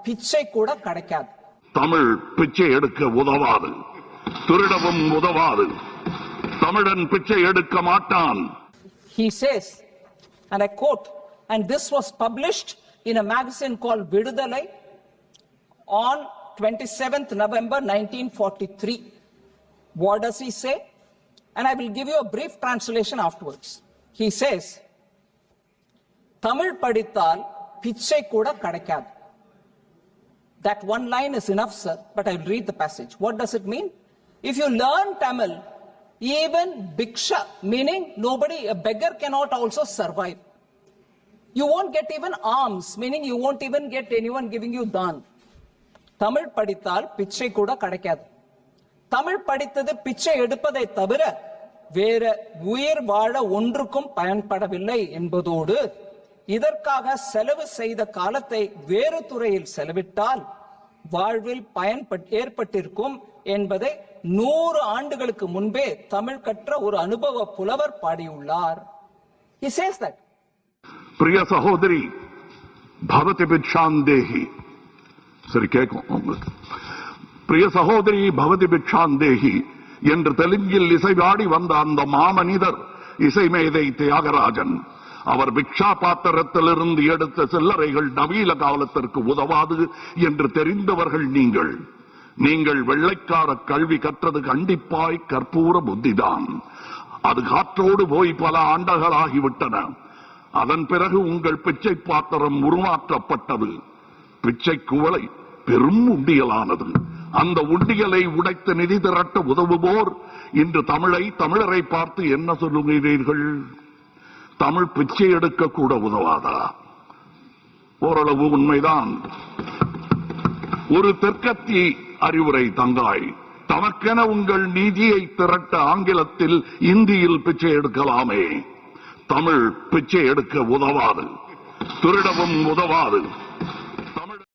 பிச்சை கூட கிடைக்காது. தமிழ் பிச்சை எடுக்க உதவாது, திருடவும் உதவாது. தமிழன் பிச்சை எடுக்க மாட்டான். He says, and I quote, and this was published in a magazine called Vidudalai on 27th November 1943. What does he say? And I will give you a brief translation afterwards. He says, Tamil padithal pichai kuda kadakadu. That one line is enough, sir, but I will read the passage. What does it mean? If you learn Tamil, even bhiksha, meaning nobody, a beggar cannot also survive. You won't get even alms, meaning you won't even get anyone giving you dhan. Tamil padithal pichai kuda kadakadu. Tamil padithadu pichai edupadai thavira வேற உயிர் வாழ ஒன்றுக்கும் பயன்படவில்லை என்பதோடு இதற்காக செலவு செய்த காலத்தை வேறு துறையில் செலவிட்டால் வாழ்வில் பயன் ஏற்பட்டிருக்கும் என்பதை 100 ஆண்டுகளுக்கு முன்பே தமிழ் கற்ற ஒரு அனுபவ புலவர் பாடியுள்ளார். He says that. பிரிய சகோதரி பவதி பிக்ஷாந்தேஹி. சரி கேட்கும். பிரிய சகோதரி பவதி பிக்ஷாந்தேஹி என்று தெலுங்கில் இசைவாடி வந்த அந்த மாமனிதர் இசைமேதை தியாகராஜன். அவர் பிக்ஷா பாத்திரத்திலிருந்து எடுத்த சில்லறைகள் நவீன காலத்திற்கு உதவாது என்று தெரிந்தவர்கள் நீங்கள். நீங்கள் வெள்ளைக்கார கல்வி கற்றது கண்டிப்பாய் கற்பூர புத்திதான். அது காற்றோடு போய் பல ஆண்டுகளாகிவிட்டன. அதன் பிறகு உங்கள் பிச்சை பாத்திரம் உருமாற்றப்பட்டது. பிச்சை குவளை பெரும் உண்டியலானது. அந்த உண்டியலை உடைத்து நிதி திரட்ட உதவுவோர் இன்று தமிழரை பார்த்து என்ன சொல்லுகிறீர்கள்? தமிழ் பிச்சை எடுக்க கூட உதவாதா? ஓரளவு உண்மைதான். ஒரு தெற்கத்தி அறிவுரை தங்காய். தமக்கென உங்கள் நிதியை திரட்ட ஆங்கிலத்தில் இந்தியில் பிச்சை எடுக்கலாமே. தமிழ் பிச்சை எடுக்க உதவாது, திருடவும் உதவாது.